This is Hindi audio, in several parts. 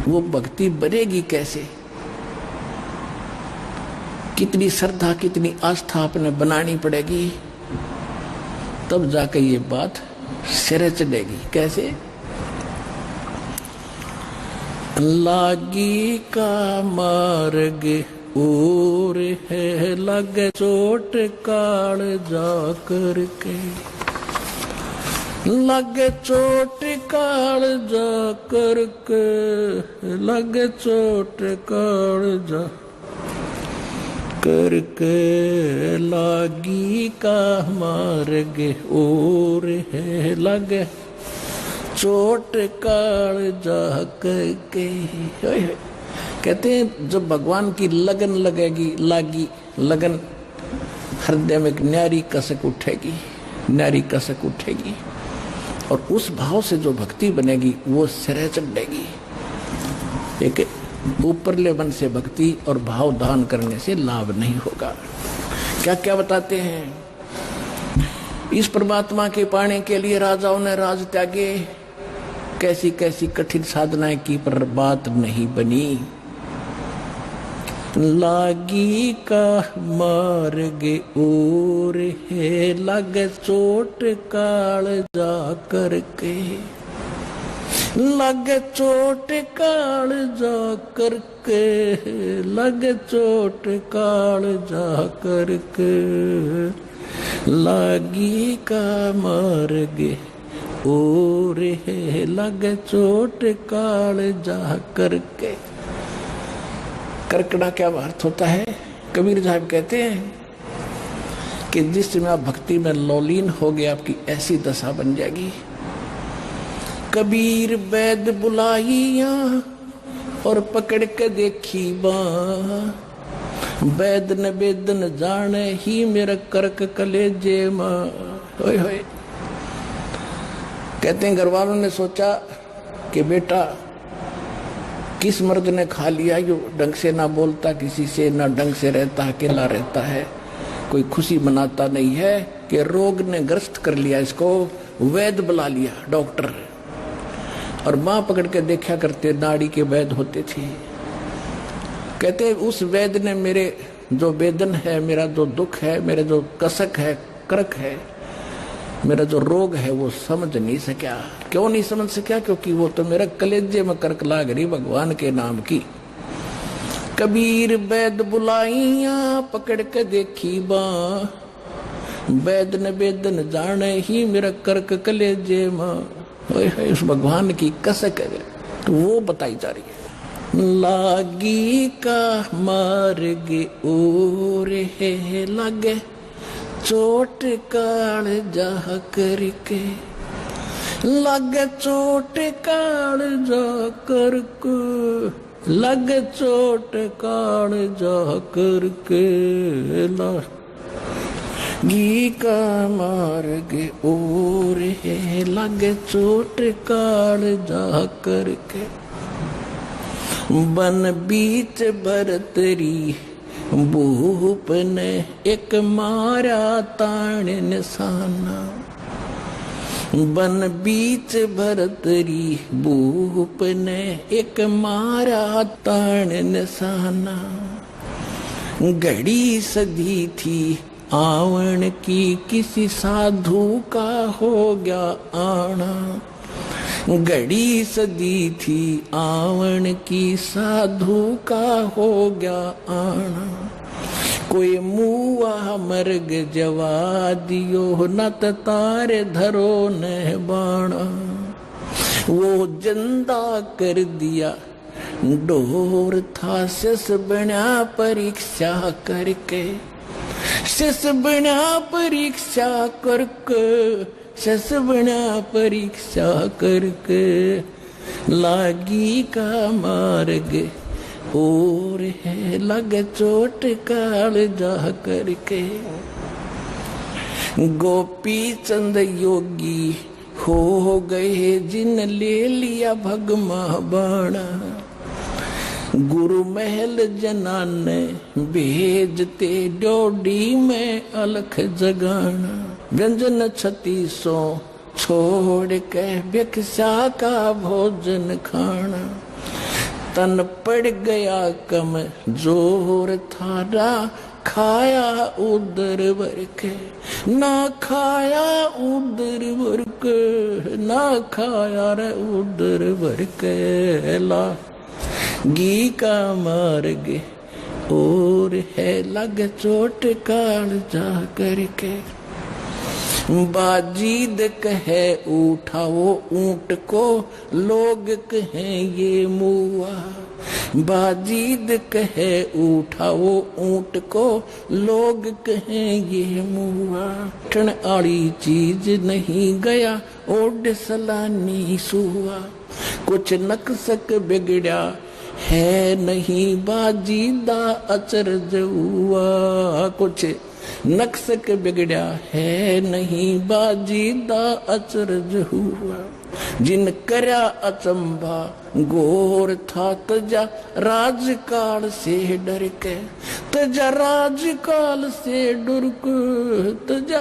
वो भक्ति बनेगी कैसे? कितनी श्रद्धा, कितनी आस्था अपने बनानी पड़ेगी, तब जाकर ये बात सिरे चढ़ेगी। कैसे? लागी का मार्ग और है, लगे चोट काल जा करके, लगे चोट काल जा करके, लगे चोट काल जा करके, लागी का मार्ग और है, लगे चोट काल जा करके। कहते हैं जब भगवान की लगन लगेगी, लागी लगन, हृदय में एक न्यारी कसक उठेगी, न्यारी कसक उठेगी, और उस भाव से जो भक्ति बनेगी वो सिरे चढ़ेगी। एक ऊपरले मन से भक्ति और भाव दान करने से लाभ नहीं होगा। क्या क्या बताते हैं? इस परमात्मा के पाने के लिए राजाओं ने राज त्यागे, कैसी कैसी कठिन साधनाएं की, पर बात नहीं बनी। लागी का मार्ग और है, लगे चोट काल जा करके, लगे चोट काल जा करके, लगे चोट काल जा करके, लागी का मार्ग और है, लगे चोट काल जा करके। करकड़ा क्या अर्थ होता है? कबीर साहब कहते हैं कि जिस समय आप भक्ति में लौलीन हो गए, आपकी ऐसी दशा बन जाएगी। कबीर वैद बुलाइया और पकड़ के देखी बाँ, वैद न वेद न जाने ही मेरा करक कलेजे माँ। होय होय। कहते हैं घर वालों ने सोचा कि बेटा किस मर्द ने खा लिया, यो ढंग से ना बोलता किसी से, ना ढंग से रहता, अकेला रहता है, कोई खुशी मनाता नहीं है, कि रोग ने ग्रस्त कर लिया इसको। वैद बुला लिया, डॉक्टर, और मां पकड़ के देखा करते, नाड़ी के वैद होते थे। कहते उस वैद ने मेरे जो वेदन है, मेरा जो दुख है, मेरा जो कसक है, करक है, मेरा जो रोग है, वो समझ नहीं सका। क्यों नहीं समझ सका? क्योंकि वो तो मेरा कलेजे में करक लाग रही भगवान के नाम की। कबीर वैद बुलाइया पकड़ के देखी बाँ, वैद न वेदन जाने ही मेरा करक कलेजे माँ। उस भगवान की कसक है, तो वो बताई जा रही है। लागी का मार्ग और है, लगे चोट काल जा करके, लगे चोट काल जा करके, लगे चोट काल जा करके, लागी का मार्ग और है, लगे चोट काल जा करके। बन बीच भरतरी भूप ने एक मारा ताण निशाना, बन बीच भरतरी भूप ने एक मारा ताण निशाना। घड़ी सदी थी आवन की, किसी साधु का हो गया आना। घड़ी सदी थी आवन की, साधु का हो गया आना। कोई मुआ मर्ग जवा दियो, न तारे धरो न बाणा। वो जिंदा कर दिया डोर था, शिष बना परीक्षा करके, शिष बना परीक्षा करके, शिष बना परीक्षा करके। लागी का मार्ग और है, लगे चोट काल जा करके। गोपी चंद योगी हो गए, जिन ले लिया भगमा बाणा। गुरु महल जनाने भेजते, डोडी में अलख जगाना। व्यंजन 3600 छोड़ के भिक्षा का भोजन खाना। तन पड़ गया कम जोर थारा, खाया उदर भर के, ना खाया उदर भर के, ना खाया रे उदर भर के। ला घी का मार्ग और है लग चोट काल जा करके। बाजीद कहे उठाओ ऊंट को, लोग कहें ये मुआ। बाजीद कहे उठाओ ऊंट को, लोग कहें ये मुआ। ठण आड़ी चीज नहीं गया, ओड सलानी सुआ। कुछ नक्सक बिगड़ा है नहीं, बाजीदा अचरज हुआ। कुछ नक्सक बिगड़ा है नहीं, बाजीदा अचरज हुआ। जिन करया अचंभा गोर था, तजा राजकाल से डर के, तजा राजकाल से डर के, तजा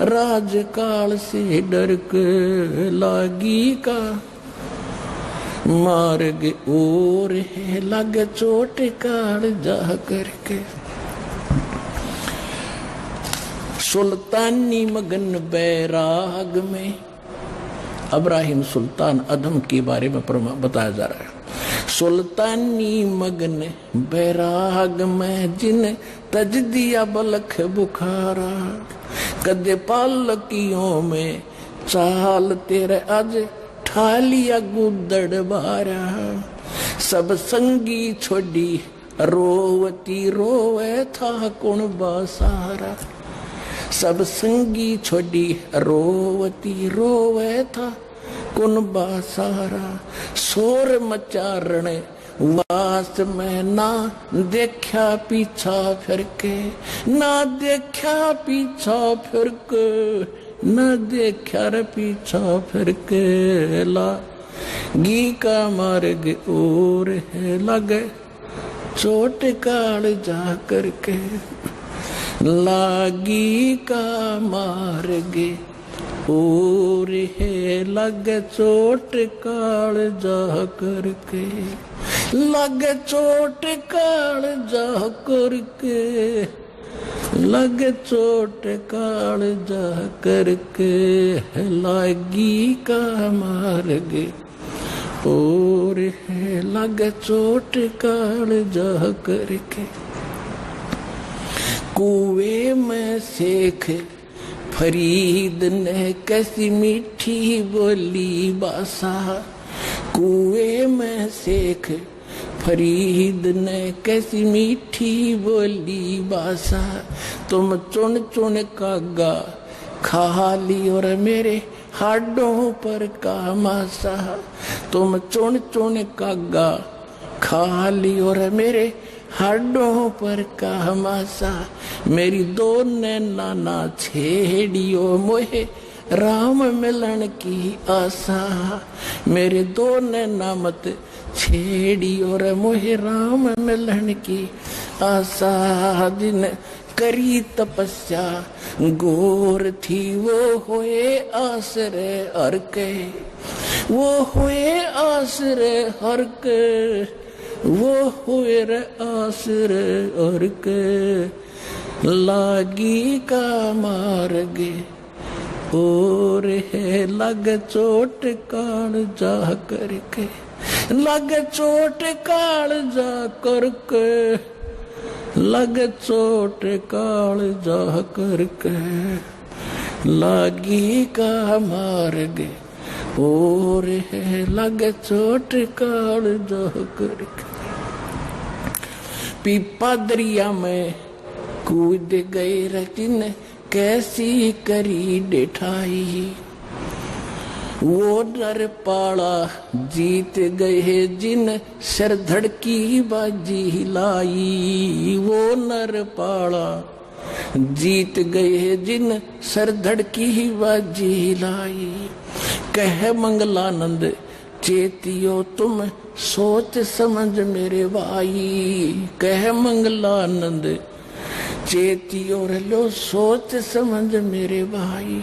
राजकाल से डर के। लागी का मार्ग और है लग चोट काल जा करके। सुल्तानी मगन बैराग में, इब्राहिम सुल्तान अदम के बारे में बताया जा रहा है। सुल्तानी मगन बैराग में, जिन तज दिया बलख बुखारा। कदे पालकियों में चाल तेरे आज, ठालिया गुदड़ बारा। सब संगी छोड़ी रोवती रोवे था कौन बासारा। सब संगी छोड़ी रोवती रोवे था कौन बासारा। शोर मचारण वास में, ना देखा पीछा फिर के, ना देखा पीछा फिर के, न देखा रे पीछा फिर के। ला घी का मार्ग और है लगे चोट काल जा करके। लागी का मार्ग और है लगे चोट काल जा करके। लगे चोट काल जा करके, लगे चोट काल जा करके। लागी का मार्ग और है लगे चोट काल जा करके। कुएं में शेख फरीद ने कैसी मीठी बोली बासा। कुएं में शेख फरीद ने कैसी मीठी बोली बासा। तुम चुन चुन कागा खा ली और मेरे हाडों पर का मासा। तुम चुन चुन कागा खा ली और मेरे हाडों पर का मासा। मेरी दो नैना ना छेड़ियो मोहे राम मिलन की आशा। मेरे दो नैना मत छेड़ियो रे मोहे राम मिलन की आशा। दिन करी तपस्या गोर थी, वो होए आसरे हर के, वो होए आसरे हर के, वो हुए रे आसरे और के। लागी का मार्ग और है लग चोट काल जा करके। लग चोट काल जा करके, लग चोट काल जा करके। लागी का मार्ग और है लग चोट काल जा करके। पीपा दरिया में कूद गए रतिन, कैसी करी डिठाई। वो नर पाला जीत गए जिन, सर धड़की बाजी लाई। वो नर पाला जीत गए जिन, सर धड़की बाजी लाई। कह मंगलानंद चेतियो तुम, सोच समझ मेरे भाई। कह मंगलानंद चेतियो लो, सोच समझ मेरे भाई।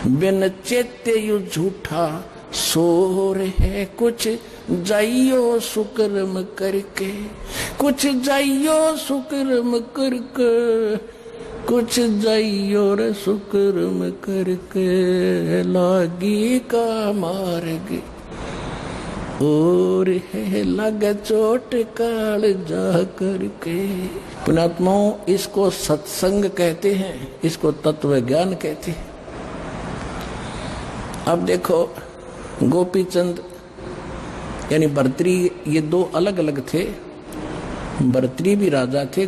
बिन चेते यू झूठा सोर है कुछ जाइयो सुकर्म करके, कुछ जाइयो सुकर्म करके, कुछ जाइयो रे सुकर्म करके, लागी का मार्ग और है लग चोट काल जा करके। पुण्यात्माओं, इसको सत्संग कहते हैं, इसको तत्व ज्ञान कहते हैं। अब देखो, गोपीचंद यानी भर्तृ, ये दो अलग अलग थे। भर्तृ भी राजा थे,